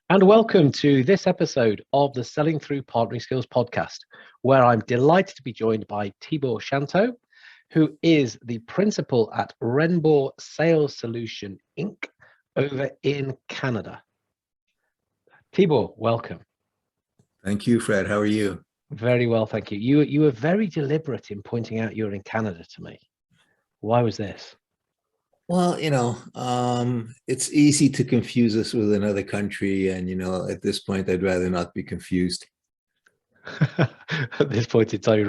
And welcome to this episode of the Selling Through Partnering Skills podcast, where I'm delighted to be joined by Tibor Shanto, who is the principal at Renbourn Sales Solution Inc. over in Canada. Tibor, welcome. Thank you, Fred. How are you? Very well, thank you. You were very deliberate in pointing out you're in Canada to me. Why was this? Well, it's easy to confuse us with another country. And, at this point, I'd rather not be confused. At this point in time,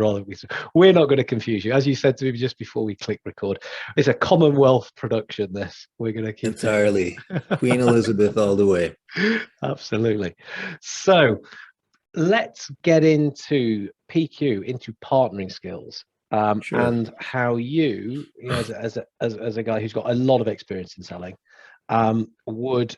we're not going to confuse you. As you said to me just before we click record, it's a Commonwealth production, this. We're going to keep entirely. Queen Elizabeth all the way. Absolutely. So let's get into PQ, into partnering skills. Sure. And how you, as a guy who's got a lot of experience in selling, would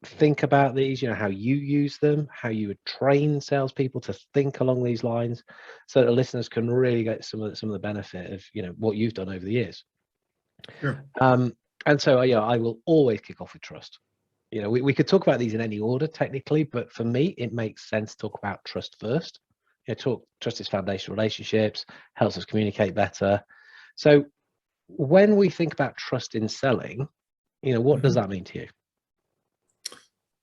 think about these, how you use them, how you would train salespeople to think along these lines, so that the listeners can really get some of the benefit of what you've done over the years. Sure. And so I will always kick off with trust. We could talk about these in any order technically, but for me it makes sense to talk about trust first. Trust is foundational relationships, helps us communicate better. So when we think about trust in selling, what does that mean to you?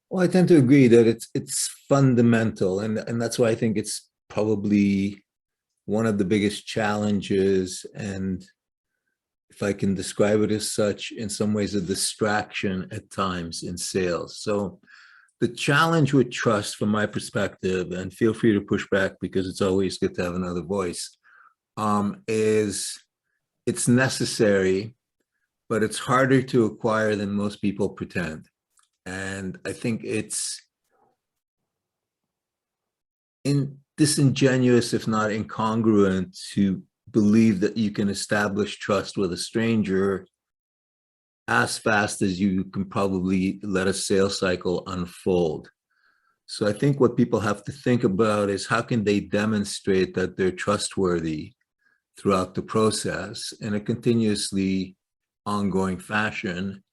Well, I tend to agree that it's fundamental, and that's why I think it's probably one of the biggest challenges, and if I can describe it as such, in some ways a distraction at times in sales. So the challenge with trust, from my perspective, and feel free to push back because it's always good to have another voice, is it's necessary, but it's harder to acquire than most people pretend. And I think it's disingenuous, if not incongruent, to believe that you can establish trust with a stranger as fast as you can probably let a sales cycle unfold. So I think what people have to think about is how can they demonstrate that they're trustworthy throughout the process in a continuously ongoing fashion,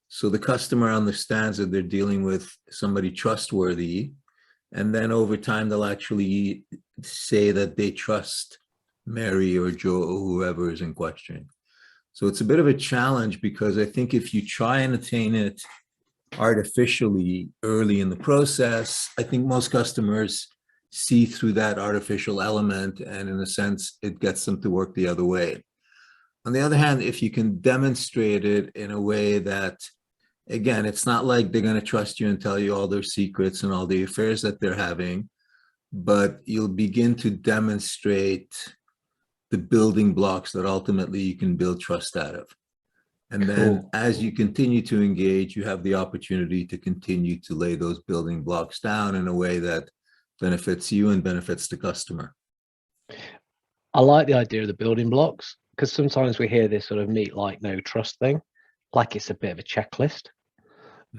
so the customer understands that they're dealing with somebody trustworthy, and then over time they'll actually say that they trust Mary or Joe or whoever is in question. So it's a bit of a challenge, because I think if you try and attain it artificially early in the process, I think most customers see through that artificial element, and in a sense, it gets them to work the other way. On the other hand, if you can demonstrate it in a way that, again, it's not like they're going to trust you and tell you all their secrets and all the affairs that they're having, but you'll begin to demonstrate the building blocks that ultimately you can build trust out of. And then as you continue to engage, you have the opportunity to continue to lay those building blocks down in a way that benefits you and benefits the customer. I like the idea of the building blocks, because sometimes we hear this sort of meet like no trust thing, like it's a bit of a checklist.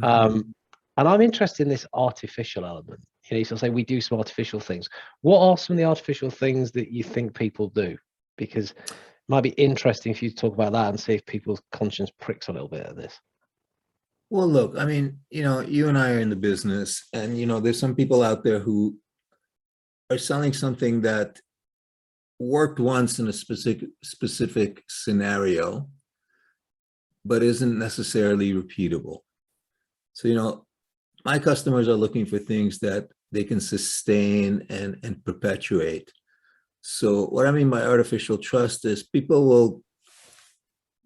And I'm interested in this artificial element. So say we do some artificial things. What are some of the artificial things that you think people do? Because it might be interesting for you to talk about that and see if people's conscience pricks a little bit at this. Well, look, I mean, you and I are in the business, and, there's some people out there who are selling something that worked once in a specific scenario, but isn't necessarily repeatable. So, my customers are looking for things that they can sustain and perpetuate. So what I mean by artificial trust is people will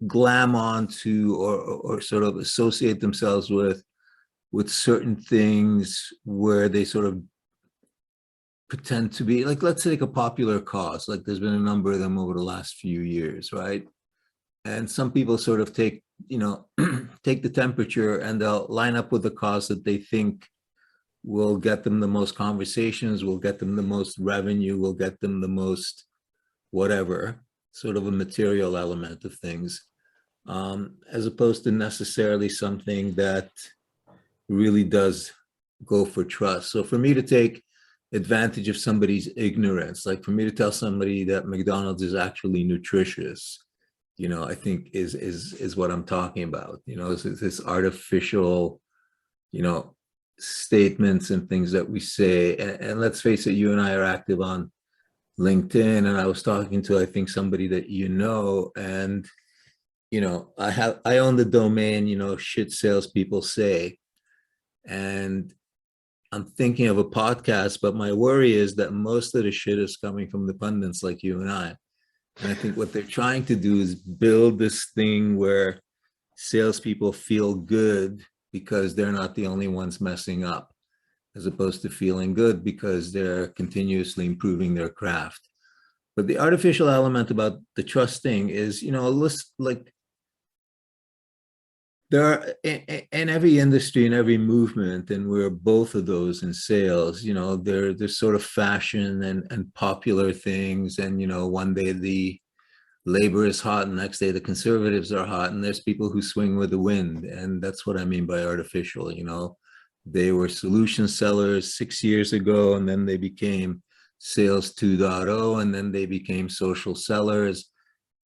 glam onto or sort of associate themselves with certain things where they sort of pretend to be, like, let's take a popular cause. Like, there's been a number of them over the last few years, right? And some people sort of take the temperature, and they'll line up with the cause that they think will get them the most conversations, will get them the most revenue, will get them the most whatever, sort of a material element of things, as opposed to necessarily something that really does go for trust. So for me to take advantage of somebody's ignorance, like for me to tell somebody that McDonald's is actually nutritious, I think is what I'm talking about. This artificial, statements and things that we say. And let's face it, you and I are active on LinkedIn, and I was talking to, I think, somebody that you know, and I own the domain, shit salespeople say, and I'm thinking of a podcast, but my worry is that most of the shit is coming from the pundits like you and I. And I think what they're trying to do is build this thing where salespeople feel good because they're not the only ones messing up, as opposed to feeling good because they're continuously improving their craft. But the artificial element about the trust thing is, like there are in every industry, in every movement, and we're both of those in sales, there's sort of fashion and popular things. And, one day the labor is hot and the next day the conservatives are hot, and there's people who swing with the wind. And that's what I mean by artificial. They were solution sellers 6 years ago, and then they became sales 2.0, and then they became social sellers,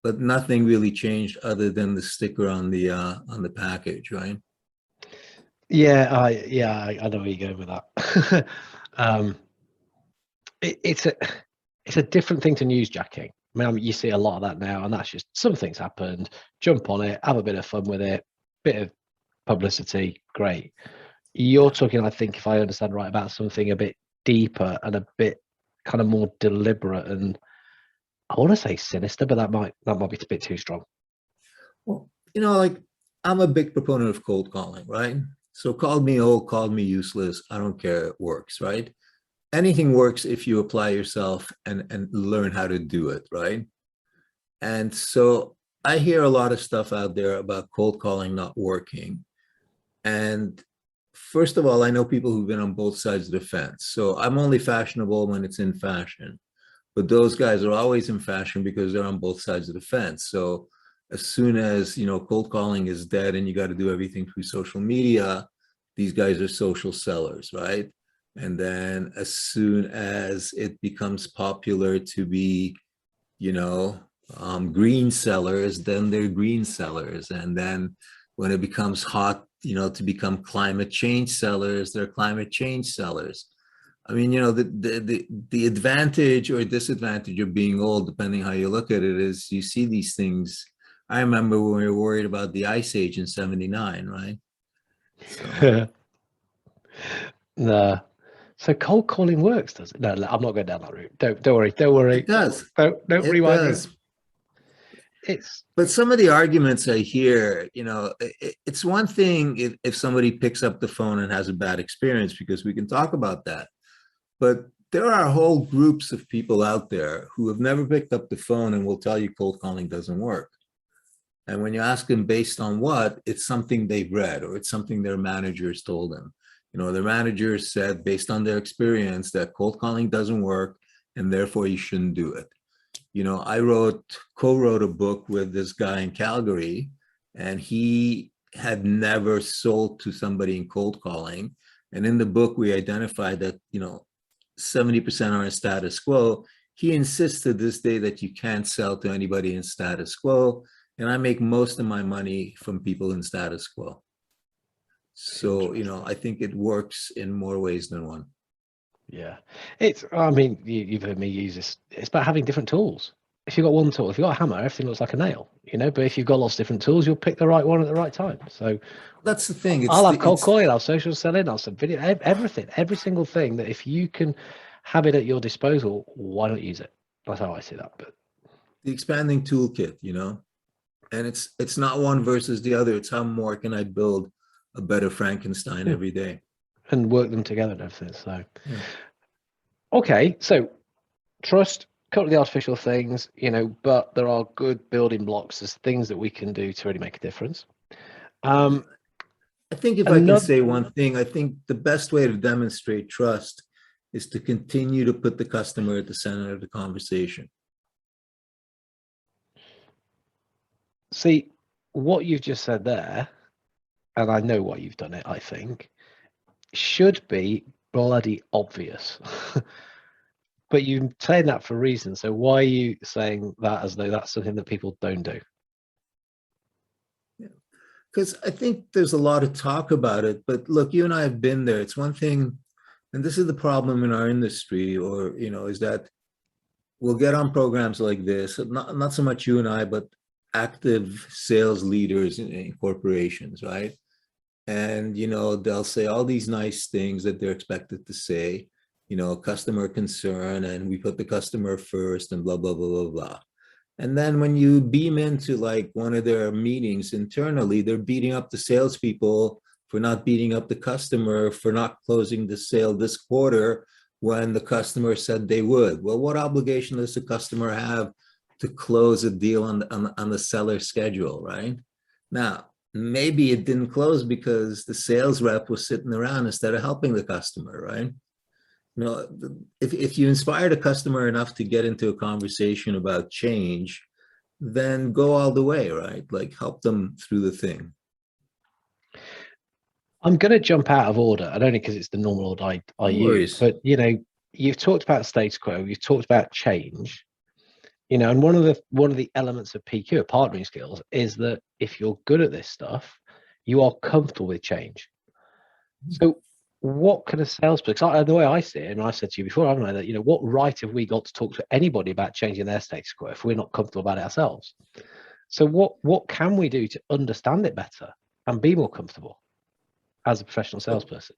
but nothing really changed other than the sticker on the package, right? Yeah, I know where you're going with that. It's a different thing to newsjacking. I mean, you see a lot of that now, and that's just something's happened. Jump on it, have a bit of fun with it, bit of publicity, great. You're talking, I think, if I understand right, about something a bit deeper and a bit kind of more deliberate, and I want to say sinister, but that might be a bit too strong. Well, like, I'm a big proponent of cold calling, right? So call me old, call me useless, I don't care, it works, right? Anything works if you apply yourself and learn how to do it, right? And so I hear a lot of stuff out there about cold calling not working. And first of all, I know people who've been on both sides of the fence. So I'm only fashionable when it's in fashion. But those guys are always in fashion because they're on both sides of the fence. So as soon as, cold calling is dead and you got to do everything through social media, these guys are social sellers, right? And then as soon as it becomes popular to be, green sellers, then they're green sellers. And then when it becomes hot, to become climate change sellers, they're climate change sellers. I mean, the advantage or disadvantage of being old, depending how you look at it, is you see these things. I remember when we were worried about the ice age in '79, right? So. No. So cold calling works, does it? No, I'm not going down that route. Don't worry. It does. Don't It rewind does. it. But some of the arguments I hear, it's one thing if somebody picks up the phone and has a bad experience, because we can talk about that. But there are whole groups of people out there who have never picked up the phone and will tell you cold calling doesn't work. And when you ask them based on what, it's something they've read or it's something their managers told them. Their managers said, based on their experience, that cold calling doesn't work and therefore you shouldn't do it. I co-wrote a book with this guy in Calgary, and he had never sold to somebody in cold calling. And in the book, we identified that, 70% are in status quo. He insists to this day that you can't sell to anybody in status quo. And I make most of my money from people in status quo. So, I think it works in more ways than one. Yeah. I mean, you've heard me use this. It's about having different tools. If you've got one tool, if you've got a hammer, everything looks like a nail, but if you've got lots of different tools, you'll pick the right one at the right time. So that's the thing. I'll have cold calling, I'll social selling, I'll send video, everything, every single thing that if you can have it at your disposal, why not use it? That's how I see that. But the expanding toolkit, and it's not one versus the other. It's how more can I build a better Frankenstein every day and work them together and everything. So, okay, so trust, cut the artificial things, but there are good building blocks. There's things that we can do to really make a difference. I think if I can say one thing, I think the best way to demonstrate trust is to continue to put the customer at the center of the conversation. See, what you've just said there, and I know why you've done it, I think, should be bloody obvious. But you're saying that for a reason. So why are you saying that as though that's something that people don't do? Because I think there's a lot of talk about it, but look, you and I have been there. It's one thing, and this is the problem in our industry, or is that we'll get on programs like this, not so much you and I, but active sales leaders in corporations, right? And they'll say all these nice things that they're expected to say, customer concern, and we put the customer first, and blah blah blah blah blah. And then when you beam into like one of their meetings internally, they're beating up the salespeople for not beating up the customer, for not closing the sale this quarter when the customer said they would. Well, what obligation does the customer have to close a deal on the seller's schedule, right? Now, maybe it didn't close because the sales rep was sitting around instead of helping the customer, right? If you inspire the customer enough to get into a conversation about change, then go all the way, right? Like help them through the thing. I'm going to jump out of order, and only because it's the normal order I use. But you've talked about status quo, you've talked about change, and one of the elements of PQ, of partnering skills, is that if you're good at this stuff, you are comfortable with change. So what can a salesperson, because the way I see it, and I said to you before, haven't I, that what right have we got to talk to anybody about changing their status quo if we're not comfortable about it ourselves? So what can we do to understand it better and be more comfortable as a professional salesperson?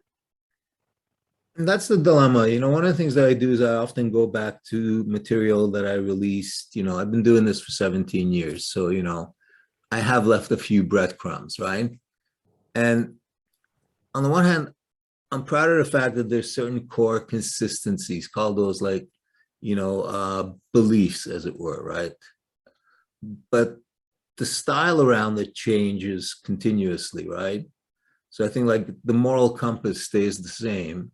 And that's the dilemma. One of the things that I do is I often go back to material that I released. I've been doing this for 17 years. So, I have left a few breadcrumbs, right? And on the one hand, I'm proud of the fact that there's certain core consistencies, call those like, beliefs, as it were, right? But the style around it changes continuously, right? So I think like the moral compass stays the same,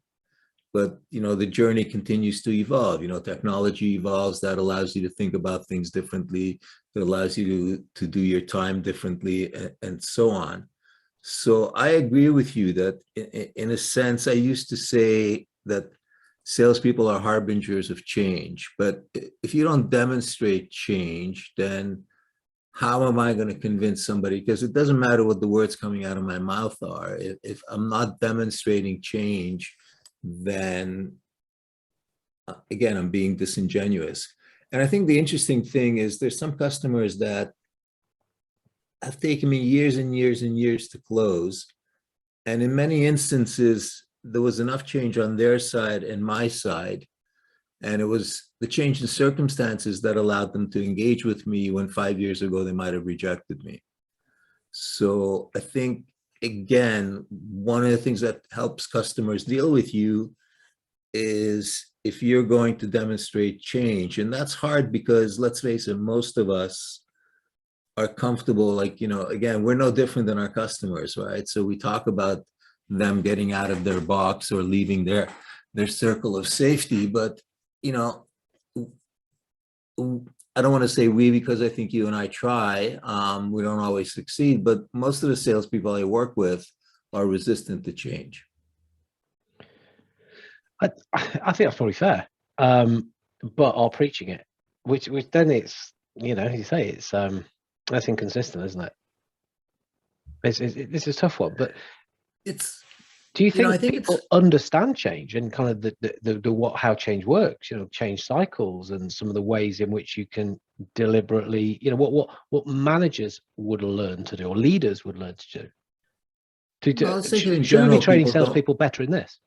but the journey continues to evolve. Technology evolves, that allows you to think about things differently, that allows you to do your time differently, and so on. So I agree with you that in a sense, I used to say that salespeople are harbingers of change, but if you don't demonstrate change, then how am I going to convince somebody? Because it doesn't matter what the words coming out of my mouth are. If I'm not demonstrating change, then again, I'm being disingenuous. And I think the interesting thing is there's some customers that have taken me years and years and years to close. And in many instances, there was enough change on their side and my side. And it was the change in circumstances that allowed them to engage with me when 5 years ago they might have rejected me. So I think, again, one of the things that helps customers deal with you is if you're going to demonstrate change. And that's hard because, let's face it, most of us are comfortable, like, again, we're no different than our customers, right? So we talk about them getting out of their box or leaving their circle of safety, but I don't want to say we, because I think you and I try. We don't always succeed, but most of the salespeople I work with are resistant to change. I think that's probably fair, but are preaching it, which then it's, as you say, it's that's inconsistent, isn't it? It's a tough one, but it's. Do you think people understand change and kind of the how change works? Change cycles and some of the ways in which you can deliberately, what managers would learn to do or leaders would learn to do. Should we be training salespeople better in this?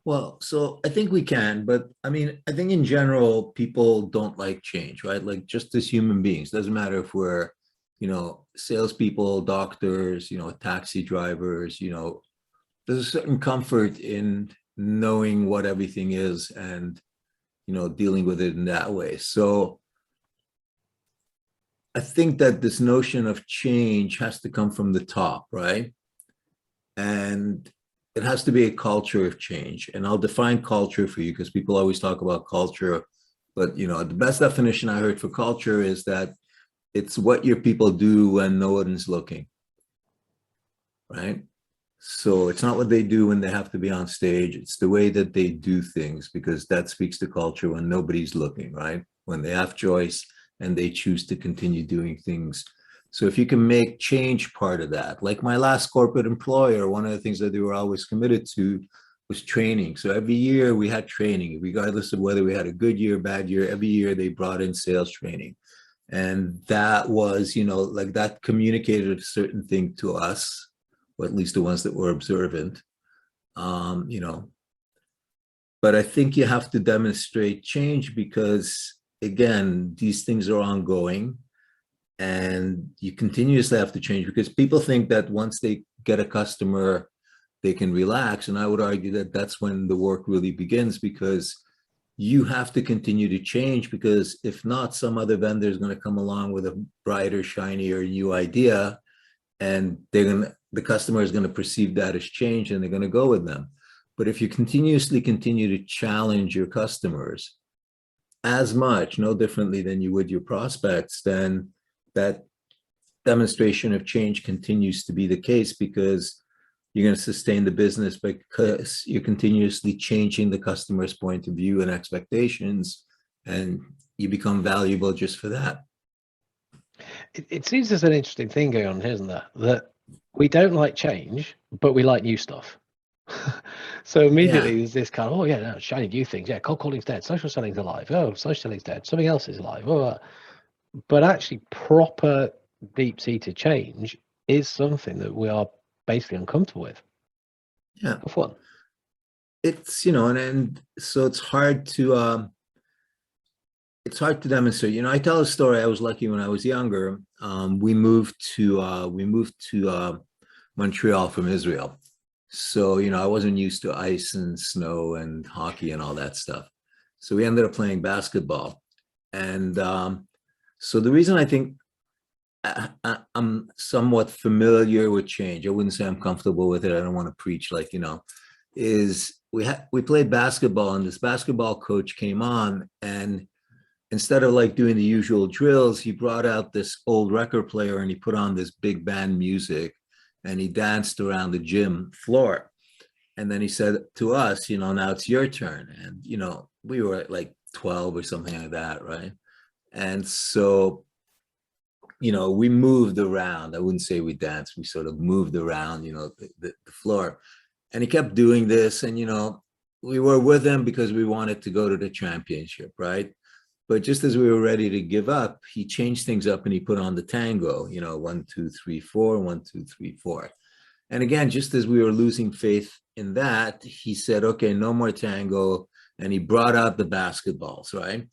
Well, so I think we can, but I mean, I think in general, people don't like change, right? Like just as human beings, doesn't matter if we're, salespeople, doctors, taxi drivers, there's a certain comfort in knowing what everything is and, dealing with it in that way. So I think that this notion of change has to come from the top, right? And it has to be a culture of change. And I'll define culture for you because people always talk about culture. But, the best definition I heard for culture is that it's what your people do when no one's looking, right? So it's not what they do when they have to be on stage. It's the way that they do things, because that speaks to culture when nobody's looking, right? When they have choice and they choose to continue doing things. So if you can make change part of that, like my last corporate employer, one of the things that they were always committed to was training. So every year we had training, regardless of whether we had a good year, bad year, every year they brought in sales training. And that was, like that communicated a certain thing to us, or at least the ones that were observant, you know. But I think you have to demonstrate change because, again, these things are ongoing and you continuously have to change because people think that once they get a customer, they can relax. And I would argue that that's when the work really begins because you have to continue to change because if not, some other vendor is going to come along with a brighter, shinier new idea and the customer is going to perceive that as change and they're going to go with them. But if you continuously continue to challenge your customers as much, no differently than you would your prospects, then that demonstration of change continues to be the case because you're going to sustain the business because you're continuously changing the customer's point of view and expectations, and you become valuable just for that. It seems there's an interesting thing going on here, isn't there? That we don't like change, but we like new stuff. So immediately there's this kind of, oh yeah, no, shiny new things. Yeah, cold calling's dead. Social selling's alive. Oh, social selling's dead. Something else is alive. Oh, but actually proper deep-seated change is something that we are basically uncomfortable with. Yeah. For fun. It's, and so it's hard to demonstrate. I tell a story. I was lucky when I was younger. We moved to Montreal from Israel. So, I wasn't used to ice and snow and hockey and all that stuff. So we ended up playing basketball. And so the reason I think I'm somewhat familiar with change, I wouldn't say I'm comfortable with it. I don't want to preach is we played basketball and this basketball coach came on and instead of doing the usual drills, he brought out this old record player and he put on this big band music and he danced around the gym floor. And then he said to us, now it's your turn. And, we were at 12 or something like that, right? And so, we moved around. I wouldn't say we danced. We sort of moved around, the floor. And he kept doing this. And, we were with him because we wanted to go to the championship, right? But just as we were ready to give up, he changed things up and he put on the tango, 1, 2, 3, 4, 1, 2, 3, 4. And again, just as we were losing faith in that, he said, okay, no more tango. And he brought out the basketballs, right?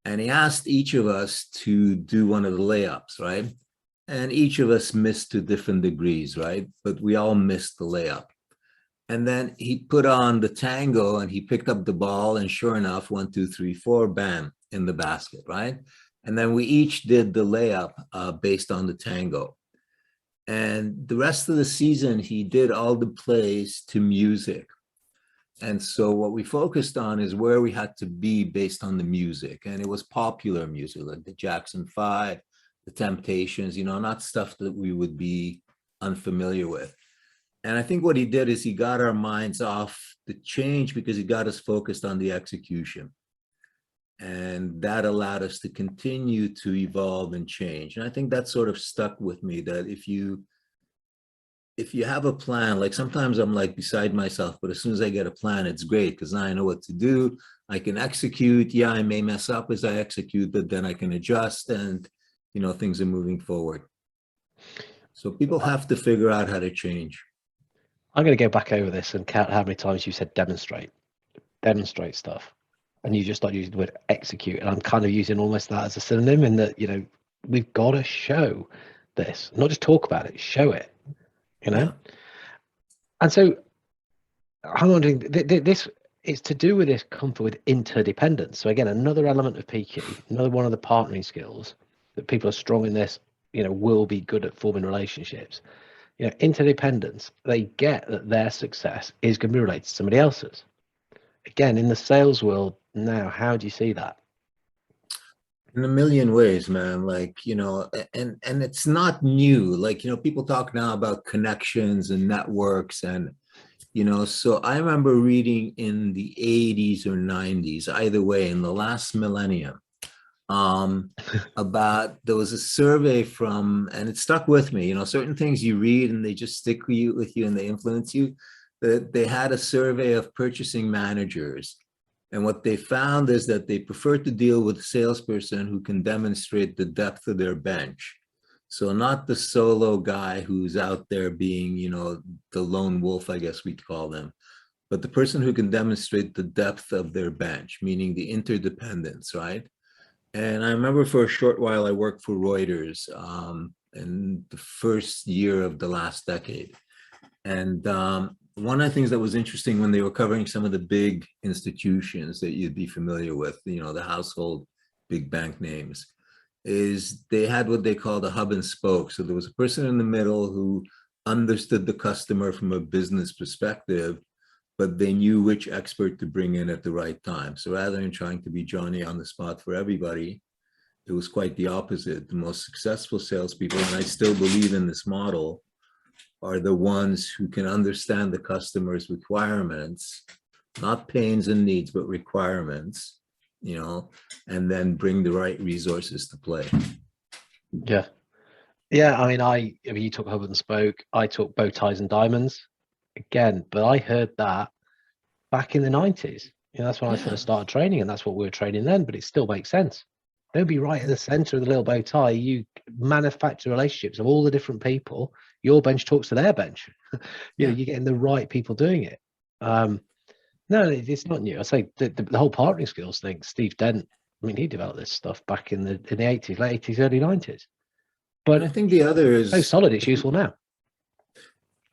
And he asked each of us to do one of the layups, right? And each of us missed to different degrees, right? But we all missed the layup. And then he put on the tango and he picked up the ball and sure enough, 1, 2, 3, 4, bam, in the basket, right? And then we each did the layup based on the tango. And the rest of the season, he did all the plays to music. And so what we focused on is where we had to be based on the music. And it was popular music, like the Jackson 5, the Temptations, not stuff that we would be unfamiliar with. And I think what he did is he got our minds off the change because he got us focused on the execution. And that allowed us to continue to evolve and change. And I think that sort of stuck with me, that if you have a plan, sometimes I'm beside myself, but as soon as I get a plan, it's great because now I know what to do. I can execute. Yeah, I may mess up as I execute, but then I can adjust and, things are moving forward. So people have to figure out how to change. I'm going to go back over this and count how many times you said demonstrate stuff. And you just start using the word execute. And I'm kind of using almost that as a synonym in that, we've got to show this, not just talk about it, show it, Yeah. And so I'm wondering, this is to do with this comfort with interdependence. So again, another element of PQ, another one of the partnering skills that people are strong in this, will be good at forming relationships. Interdependence, they get that their success is going to be related to somebody else's. Again, in the sales world now, how do you see that? In a million ways, man. And it's not new. People talk now about connections and networks and, so I remember reading in the 80s or 90s, either way, in the last millennium, um, about, there was a survey from, and it stuck with me, certain things you read and they just stick with you and they influence you. That they had a survey of purchasing managers. And what they found is that they prefer to deal with a salesperson who can demonstrate the depth of their bench. So not the solo guy who's out there being, the lone wolf, I guess we'd call them, but the person who can demonstrate the depth of their bench, meaning the interdependence, right? And I remember for a short while, I worked for Reuters in the first year of the last decade. And one of the things that was interesting when they were covering some of the big institutions that you'd be familiar with, the household big bank names, is they had what they called a hub and spoke. So there was a person in the middle who understood the customer from a business perspective, but they knew which expert to bring in at the right time. So rather than trying to be Johnny on the spot for everybody, it was quite the opposite. The most successful salespeople, and I still believe in this model, are the ones who can understand the customer's requirements, not pains and needs, but requirements, and then bring the right resources to play. Yeah. Yeah. I mean, you talk hub and spoke, I talk bow ties and diamonds again, but I heard that back in the 90s. That's when I first started training, and that's what we were training then, but it still makes sense. Don't be right at the center of the little bow tie. You manufacture relationships of all the different people. Your bench talks to their bench. You're getting the right people doing it. No, it's not new. I say the whole partnering skills thing. Steve Dent, I mean, he developed this stuff back in the 80s, late 80s, early 90s. But and I think the other is so solid, it's useful now.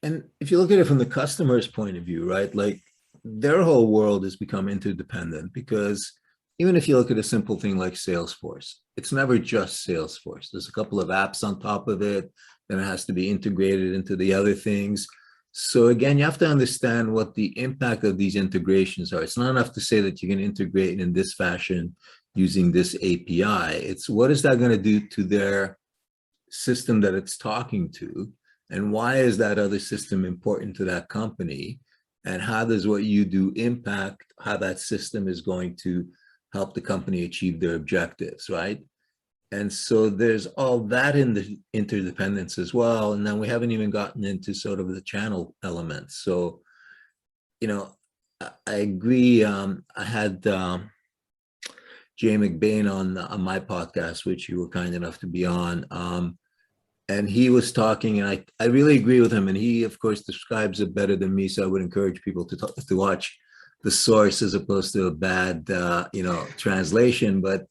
And if you look at it from the customer's point of view, right, like their whole world has become interdependent, because even if you look at a simple thing like Salesforce, it's never just Salesforce. There's a couple of apps on top of it, then it has to be integrated into the other things. So again, you have to understand what the impact of these integrations are. It's not enough to say that you can integrate in this fashion using this API. It's what is that going to do to their system that it's talking to? And why is that other system important to that company? And how does what you do impact how that system is going to help the company achieve their objectives, right? And so there's all that in the interdependence as well. And then we haven't even gotten into sort of the channel elements. So, I agree. I had Jay McBain on my podcast, which you were kind enough to be on. And he was talking, and I really agree with him. And he, of course, describes it better than me. So I would encourage people to watch the source as opposed to a bad, translation. But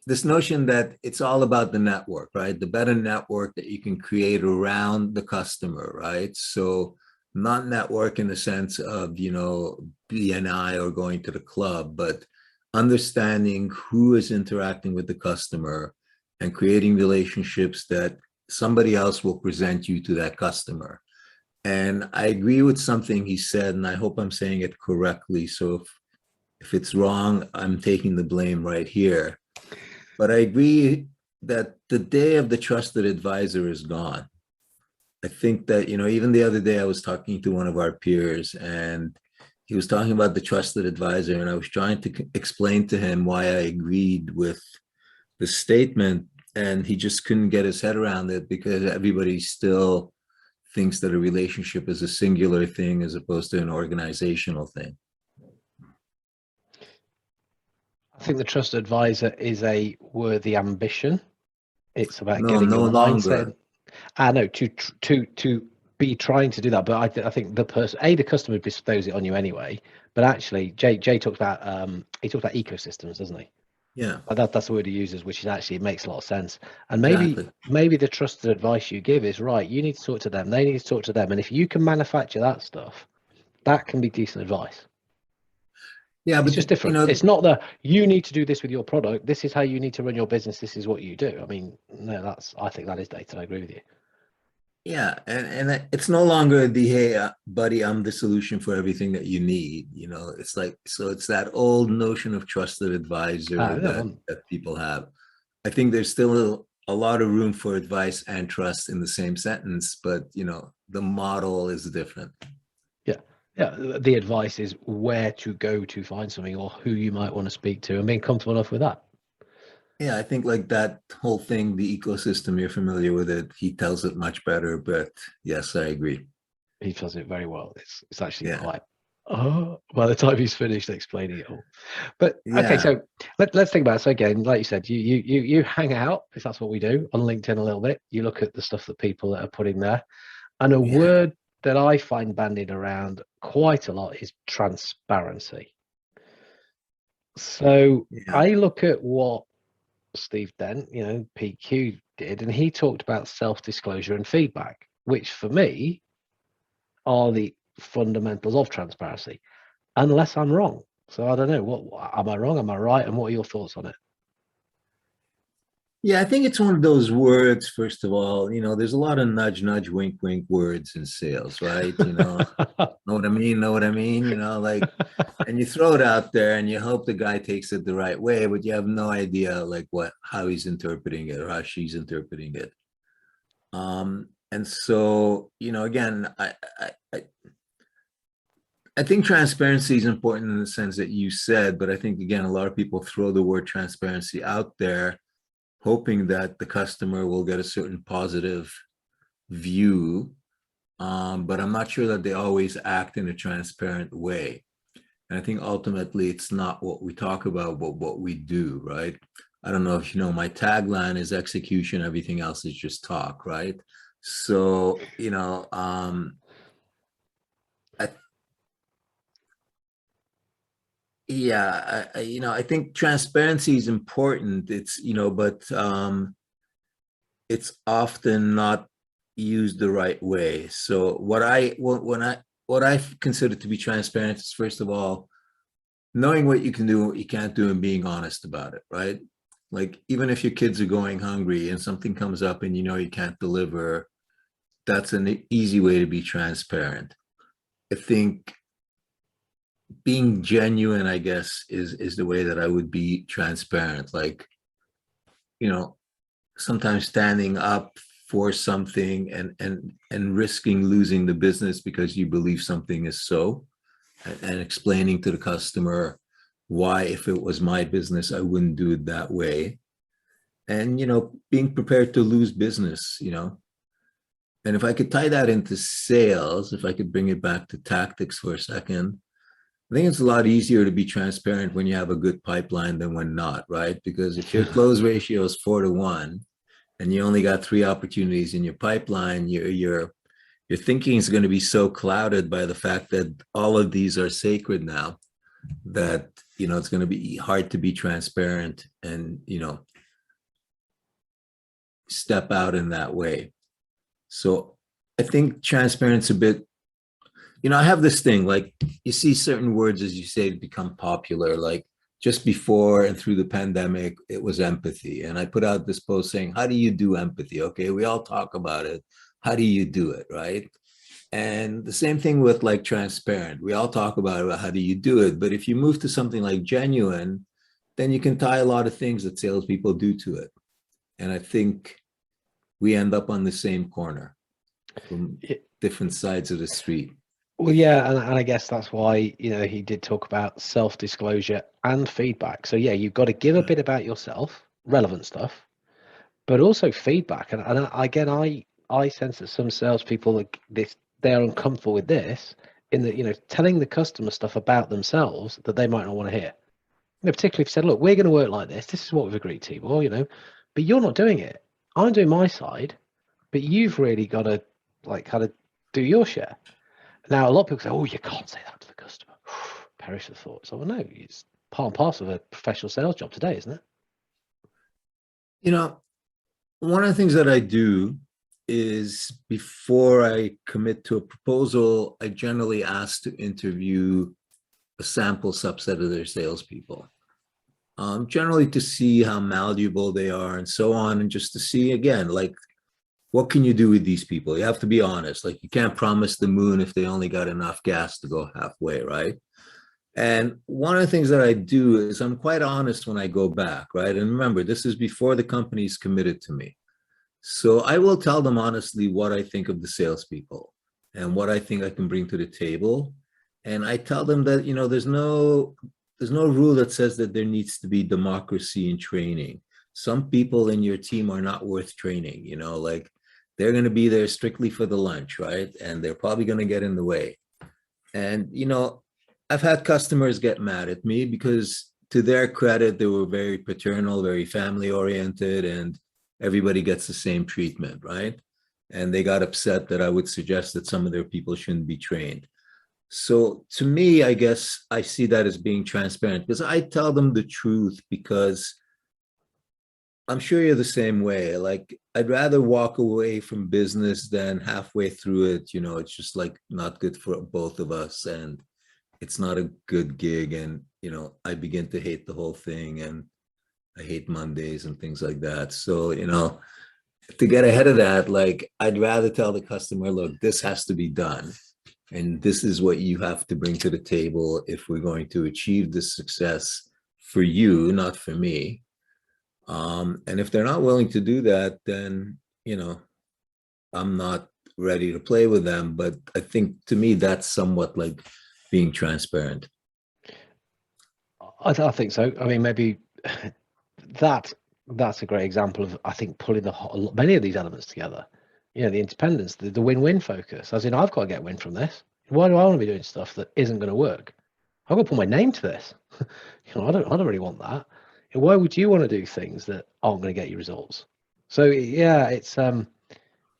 this notion that it's all about the network, right? The better network that you can create around the customer, right? So not network in the sense of, BNI or going to the club, but understanding who is interacting with the customer and creating relationships that somebody else will present you to that customer. And I agree with something he said, and I hope I'm saying it correctly. So if it's wrong, I'm taking the blame right here. But I agree that the day of the trusted advisor is gone. I think that, even the other day I was talking to one of our peers, and he was talking about the trusted advisor, and I was trying to explain to him why I agreed with the statement, and he just couldn't get his head around it, because everybody still thinks that a relationship is a singular thing as opposed to an organizational thing. I think the trusted advisor is a worthy ambition. It's about getting no your longer. mindset. I know to be trying to do that, but I think the person, the customer bestows it on you anyway. But actually, Jay talks about ecosystems, doesn't he? Yeah, that's the word he uses, which is actually, it makes a lot of sense. And maybe the trusted advice you give is right. You need to talk to them. They need to talk to them. And if you can manufacture that stuff, that can be decent advice. Yeah, it's just different. It's not that you need to do this with your product. This is how you need to run your business. This is what you do. I mean, no, I think that is data. I agree with you. Yeah, and it's no longer the, hey, buddy, I'm the solution for everything that you need. It's like, so it's that old notion of trusted advisor that people have. I think there's still a lot of room for advice and trust in the same sentence, but the model is different. Yeah, the advice is where to go to find something, or who you might want to speak to, and being comfortable enough with that. Yeah, I think like that whole thing, the ecosystem, you're familiar with it. He tells it much better, but yes, I agree. He does it very well. It's actually Yeah. quite, oh, by the time he's finished explaining it all. But okay, Yeah. so let's think about it. So again, like you said, you hang out, if that's what we do, on LinkedIn a little bit. You look at the stuff that people that are putting there. And a Yeah. word that I find bandied around quite a lot is transparency. So Yeah. I look at what Steve Dent, PQ did, and he talked about self-disclosure and feedback, which for me are the fundamentals of transparency, unless I'm wrong. So I don't know, what am I wrong? Am I right? And what are your thoughts on it? Yeah, I think it's one of those words, first of all, there's a lot of nudge, nudge, wink, wink words in sales, right? Know what I mean? Know what I mean? Like, and you throw it out there and you hope the guy takes it the right way, but you have no idea like how he's interpreting it or how she's interpreting it. And so, again, I think transparency is important in the sense that you said, but I think again, a lot of people throw the word transparency out there, hoping that the customer will get a certain positive view. But I'm not sure that they always act in a transparent way. And I think ultimately it's not what we talk about, but what we do, right? I don't know if you know, my tagline is execution, everything else is just talk, right? So, I, yeah, I think transparency is important. It's, but it's often not used the right way. So what I consider to be transparent is, first of all, knowing what you can do, what you can't do, and being honest about it, right? Like, even if your kids are going hungry and something comes up and you can't deliver, that's an easy way to be transparent. I think being genuine, I guess, is the way that I would be transparent. Like, sometimes standing up for something and risking losing the business because you believe something is so, and explaining to the customer why, if it was my business, I wouldn't do it that way. And being prepared to lose business. And if I could tie that into sales, if I could bring it back to tactics for a second, I think it's a lot easier to be transparent when you have a good pipeline than when not, right? Because if your close ratio is 4-1 and you only got 3 opportunities in your pipeline, your thinking is going to be so clouded by the fact that all of these are sacred now, that it's going to be hard to be transparent and step out in that way. So I think transparency a bit, I have this thing, like, you see certain words, as you say, become popular. Like, just before and through the pandemic, it was empathy. And I put out this post saying, how do you do empathy? Okay, we all talk about it. How do you do it, right? And the same thing with like transparent. We all talk about it, how do you do it? But if you move to something like genuine, then you can tie a lot of things that salespeople do to it. And I think we end up on the same corner from different sides of the street. Well, yeah, and I guess that's why, he did talk about self-disclosure and feedback. So yeah, you've got to give a bit about yourself, relevant stuff, but also feedback. And again, I sense that some salespeople, they're uncomfortable with this, in that, telling the customer stuff about themselves that they might not want to hear. Particularly if you said, look, we're going to work like this. This is what we've agreed to, but you're not doing it. I'm doing my side, but you've really got to like kind of do your share. Now, a lot of people say, oh, you can't say that to the customer. Perish the thought. So, well, no, it's part and parcel of a professional sales job today, isn't it? One of the things that I do is, before I commit to a proposal, I generally ask to interview a sample subset of their salespeople, generally to see how malleable they are and so on, and just to see, again, like, what can you do with these people? You have to be honest. Like, you can't promise the moon if they only got enough gas to go halfway, right? And one of the things that I do is I'm quite honest when I go back, right? And remember, this is before the company's committed to me. So I will tell them honestly what I think of the salespeople and what I think I can bring to the table. And I tell them that, there's no rule that says that there needs to be democracy in training. some people in your team are not worth training, you know, like they're going to be there strictly for the lunch, right? And they're probably going to get in the way. And, you know, I've had customers get mad at me because to their credit, they were very paternal, very family oriented, and everybody gets the same treatment, right? And they got upset that I would suggest that some of their people shouldn't be trained. So to me, I guess I see that as being transparent because I tell them the truth because I'm sure you're the same way. Like, I'd rather walk away from business than halfway through it, you know, it's just like not good for both of us. And it's not a good gig. And, you know, I begin to hate the whole thing and I hate Mondays and things like that. So, you know, to get ahead of that, like, I'd rather tell the customer, look, this has to be done. And this is what you have to bring to the table if we're going to achieve this success for you, not for me. And if they're not willing to do that, then, you know, I'm not ready to play with them. But I think to me, that's somewhat like being transparent. I think so. I mean, maybe that's a great example of, I think, pulling many of these elements together. You know, the independence, the win-win focus. As in, I've got to get a win from this. Why do I want to be doing stuff that isn't going to work? I've got to put my name to this. You know, I don't really want that. And why would you want to do things that aren't going to get you results? So yeah, it's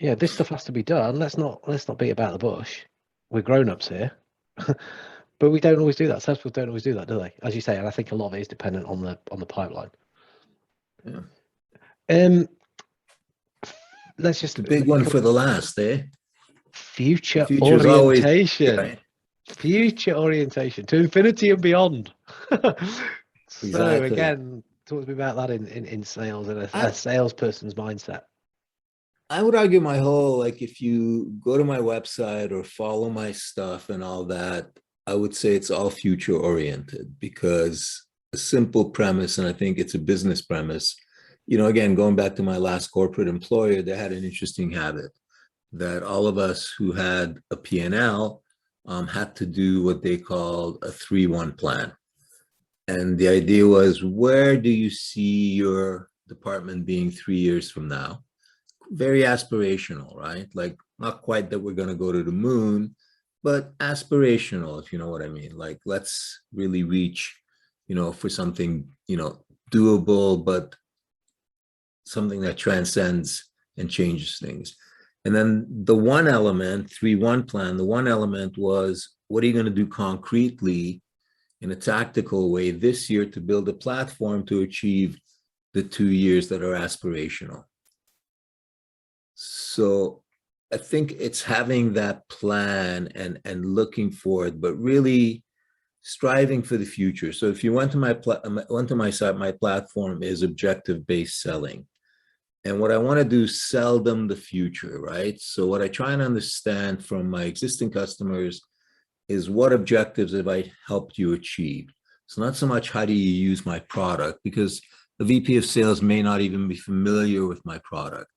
yeah, this stuff has to be done. Let's not beat about the bush. We're grown-ups here. But we don't always do that. Salespeople don't always do that, do they? As you say, and I think a lot of it is dependent on the pipeline. Yeah. Let's just the big one for the last, eh? Future Future's always orientation. right. Future orientation to infinity and beyond. So Exactly. again, talk to me about that in sales and a salesperson's mindset. I would argue my whole, like, if you go to my website or follow my stuff and all that, I would say it's all future oriented because a simple premise, and I think it's a business premise, you know, again, going back to my last corporate employer, they had an interesting habit that all of us who had a P&L had to do what they called a 3-1 plan. And the idea was, where do you see your department being 3 years from now? Very aspirational, right? Like, not quite that we're going to go to the moon, but aspirational, if you know what I mean. Like, let's really reach, you know, for something, you know, doable, but something that transcends and changes things. And then the one element, 3-1 plan, the one element was, what are you going to do concretely in a tactical way this year to build a platform to achieve the 2 years that are aspirational? So I think it's having that plan and looking for it, but really striving for the future. So if you went to my site, my platform is objective-based selling. And what I want to do is sell them the future, right? So what I try and understand from my existing customers is, what objectives have I helped you achieve? So not so much how do you use my product, because the VP of sales may not even be familiar with my product,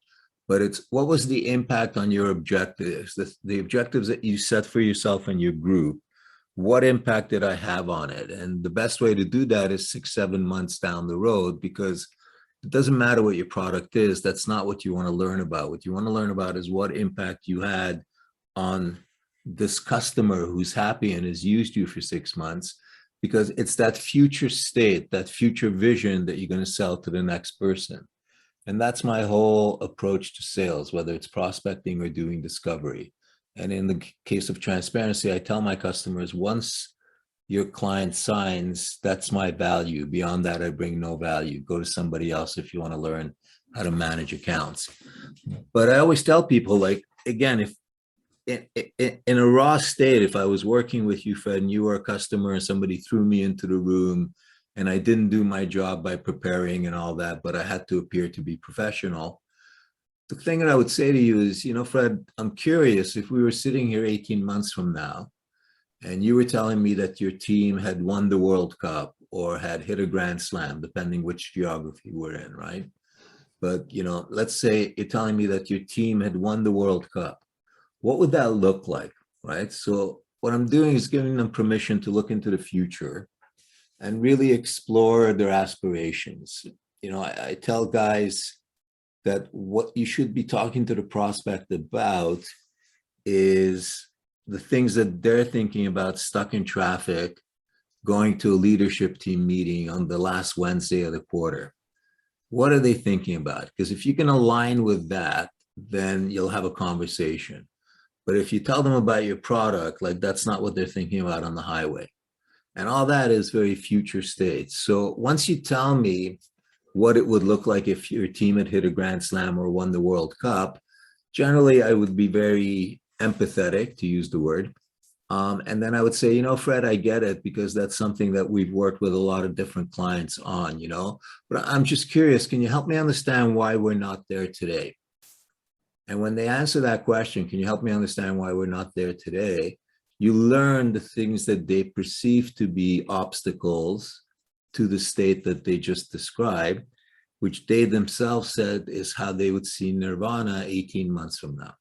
but it's, what was the impact on your objectives, the objectives that you set for yourself and your group? What impact did I have on it? And the best way to do that is 6-7 months down the road, because it doesn't matter what your product is. That's not what you want to learn about. What you want to learn about is what impact you had on this customer who's happy and has used you for 6 months, because it's that future state, that future vision that you're going to sell to the next person. And that's my whole approach to sales, whether it's prospecting or doing discovery. And in the case of transparency, I tell my customers, once your client signs, that's my value. Beyond that, I bring no value. Go to somebody else if you want to learn how to manage accounts. But I always tell people, like, again, if in a raw state, if I was working with you, Fred, and you were a customer and somebody threw me into the room and I didn't do my job by preparing and all that, but I had to appear to be professional, the thing that I would say to you is, you know, Fred, I'm curious, if we were sitting here 18 months from now, and you were telling me that your team had won the World Cup or had hit a Grand Slam, depending which geography we're in, right? But, you know, let's say you're telling me that your team had won the World Cup. What would that look like, right? So what I'm doing is giving them permission to look into the future and really explore their aspirations. I tell guys that what you should be talking to the prospect about is the things that they're thinking about stuck in traffic, going to a leadership team meeting on the last Wednesday of the quarter. What are they thinking about? Because if you can align with that, then you'll have a conversation. But if you tell them about your product, like that's not what they're thinking about on the highway. And all that is very future state. So once you tell me what it would look like if your team had hit a Grand Slam or won the World Cup, generally I would be very empathetic, to use the word. And then I would say, Fred, I get it, because that's something that we've worked with a lot of different clients on, but I'm just curious, can you help me understand why we're not there today? And when they answer that question, can you help me understand why we're not there today? You learn the things that they perceive to be obstacles to the state that they just described, which they themselves said is how they would see nirvana 18 months from now.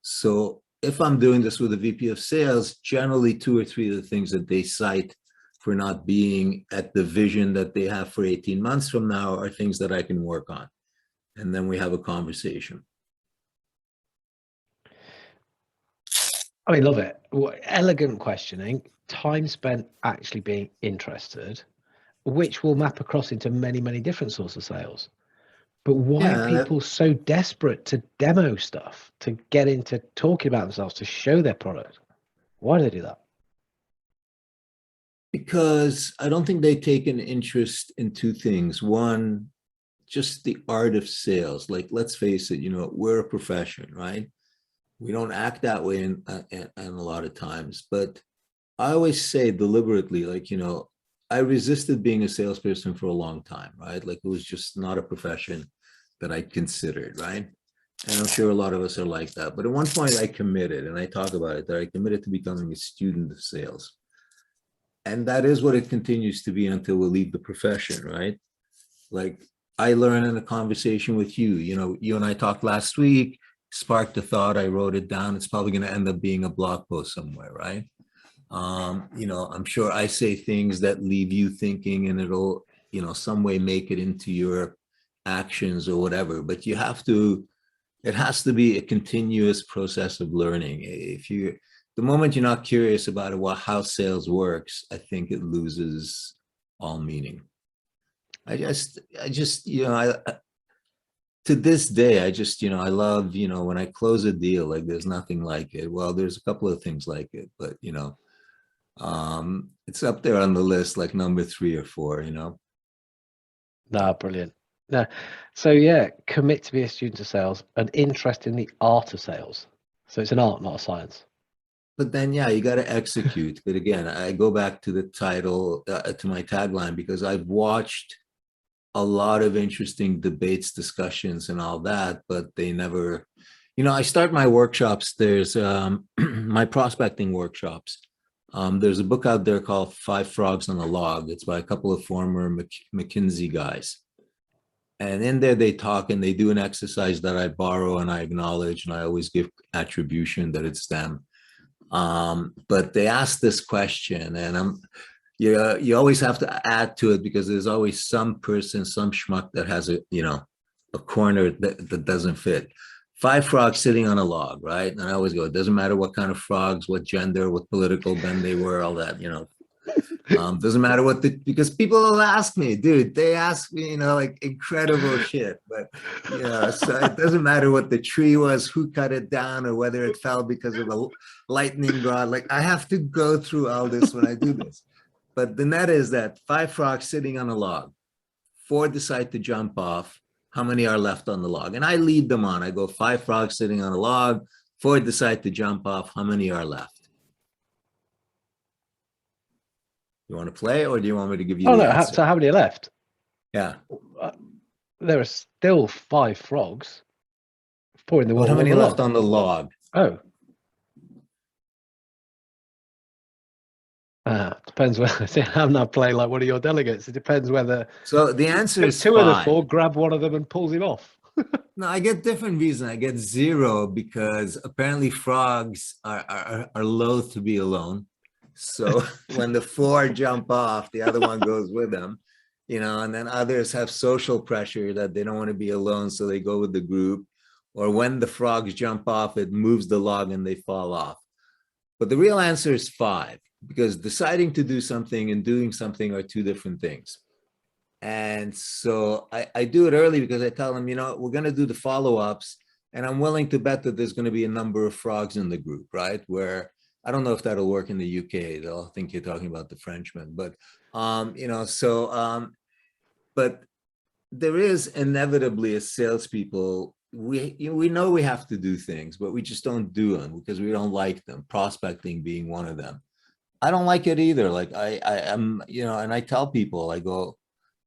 So if I'm doing this with a VP of sales, generally 2 or 3 of the things that they cite for not being at the vision that they have for 18 months from now are things that I can work on. And then we have a conversation. I love it. Elegant questioning, time spent actually being interested, which will map across into many, many different sorts of sales. But why are people so desperate to demo stuff, to get into talking about themselves, to show their product? Why do they do that? Because I don't think they take an interest in 2 things. One, just the art of sales. Like, let's face it, we're a profession, right? We don't act that way in a lot of times. But I always say deliberately, I resisted being a salesperson for a long time, right? Like, it was just not a profession that I considered, right? And I'm sure a lot of us are like that. But at one point I committed, and I talk about it, that I committed to becoming a student of sales. And that is what it continues to be until we leave the profession, right? Like, I learned in a conversation with you, you and I talked last week, sparked a thought, I wrote it down. It's probably going to end up being a blog post somewhere, right? I'm sure I say things that leave you thinking, and it'll, some way make it into your actions or whatever. But it has to be a continuous process of learning. The moment you're not curious about how sales works, I think it loses all meaning. To this day, I love, when I close a deal, like, there's nothing like it. Well, there's a couple of things like it, but, it's up there on the list, like number 3 or 4, Nah, brilliant. No. So yeah, commit to be a student of sales, an interest in the art of sales. So it's an art, not a science. But then, yeah, you got to execute. But again, I go back to the title, to my tagline, because I've watched a lot of interesting debates, discussions, and all that, but they never, I start my workshops. There's my prospecting workshops. There's a book out there called 5 Frogs on a Log. It's by a couple of former McKinsey guys. And in there, they talk and they do an exercise that I borrow and I acknowledge, and I always give attribution that it's them. But they ask this question, and you always have to add to it, because there's always some person, some schmuck that has a corner that doesn't fit. 5 frogs sitting on a log, right? And I always go, it doesn't matter what kind of frogs, what gender, what political bend they were, all that, doesn't matter because people will ask me, dude, they ask me, like incredible shit, but, so it doesn't matter what the tree was, who cut it down, or whether it fell because of a lightning rod. Like, I have to go through all this when I do this. But the net is that 5 frogs sitting on a log, 4 decide to jump off. How many are left on the log? And I lead them on. I go, 5 frogs sitting on a log, 4 decide to jump off. How many are left? You want to play, or do you want me to give you the answer? So how many are left? Yeah. There are still 5 frogs pouring the water. How many left on the log? Oh. Depends whether, I'm not playing like one of your delegates. It depends whether. So the answer is 2 of the 4 grab one of them and pulls him off. No, I get different reason. I get 0 because apparently frogs are loath to be alone. So when the 4 jump off, the other one goes with them. and then others have social pressure that they don't want to be alone, so they go with the group. Or when the frogs jump off, it moves the log and they fall off. But the real answer is 5, because deciding to do something and doing something are 2 different things. And so I do it early because I tell them, we're going to do the follow-ups, and I'm willing to bet that there's going to be a number of frogs in the group, right? Where I don't know if that'll work in the UK. They'll think you're talking about the Frenchman, but but there is inevitably, as salespeople, we know we have to do things, but we just don't do them because we don't like them. Prospecting being one of them. I don't like it either. Like I'm, and I tell people, I go,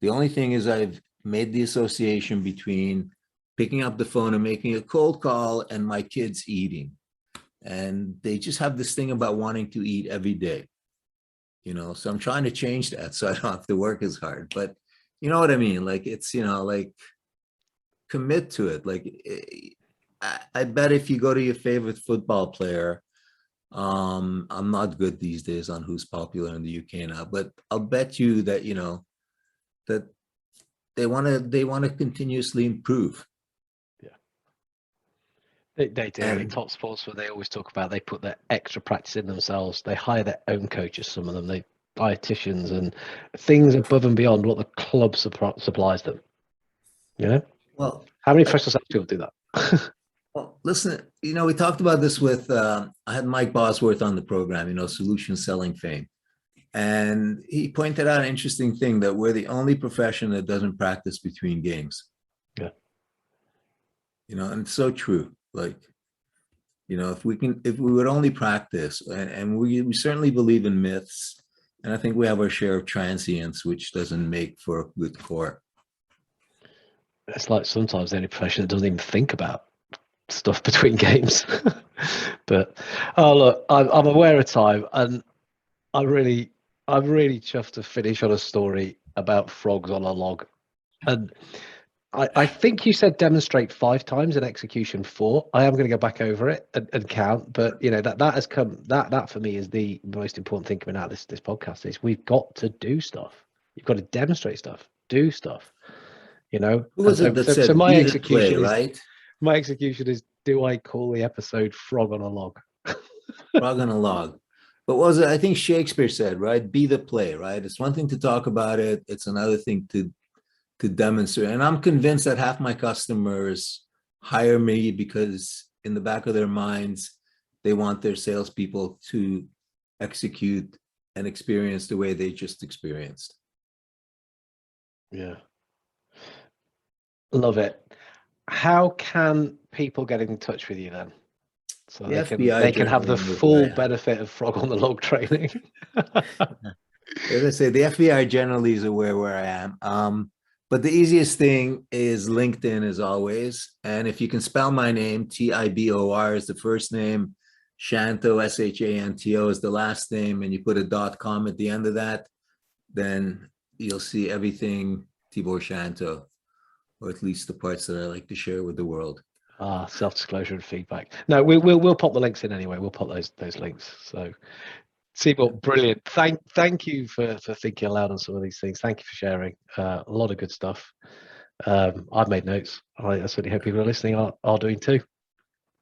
the only thing is I've made the association between picking up the phone and making a cold call and my kids eating. And they just have this thing about wanting to eat every day. So I'm trying to change that so I don't have to work as hard. But you know what I mean? Like, it's, like, commit to it. Like, I bet if you go to your favorite football player, I'm not good these days on who's popular in the UK now, but I'll bet you that, that they want to continuously improve. They do. In top sports, where they always talk about, they put their extra practice in themselves. They hire their own coaches, some of them, they dietitians and things above and beyond what the club supplies them. Well, how many professional sales people do that? Well, listen, we talked about this with, I had Mike Bosworth on the program, solution selling fame. And he pointed out an interesting thing, that we're the only profession that doesn't practice between games. Yeah. And it's so true. Like, if we would only practice, and we certainly believe in myths, and I think we have our share of transience, which doesn't make for a good core. It's like sometimes the only profession that doesn't even think about stuff between games. But look, I'm aware of time, and I'm really chuffed to finish on a story about frogs on a log. And I think you said demonstrate 5 times and execution 4. I am going to go back over it and count, but that has come, that for me is the most important thing coming out of this podcast, is we've got to do stuff. You've got to demonstrate stuff, do stuff. Who was it that said, my be execution the play, right? My execution is, do I call the episode Frog on a Log? Frog on a log. But what was it? I think Shakespeare said, right? Be the play, right? It's one thing to talk about it. It's another thing to demonstrate. And I'm convinced that half my customers hire me because in the back of their minds, they want their salespeople to execute and experience the way they just experienced. Yeah. Love it. How can people get in touch with you then? So they can have the full benefit of Frog on the Log training. As I say, the FBI generally is aware where I am. But the easiest thing is LinkedIn, as always. And if you can spell my name, Tibor is the first name, Shanto, Shanto is the last name, and you put a .com at the end of that, then you'll see everything Tibor Shanto, or at least the parts that I like to share with the world. Self-disclosure and feedback. No, we'll pop the links in anyway. We'll pop those links. So, Tibor, brilliant. Thank you for thinking aloud on some of these things. Thank you for sharing. A lot of good stuff. I've made notes. I certainly hope people are listening are doing too.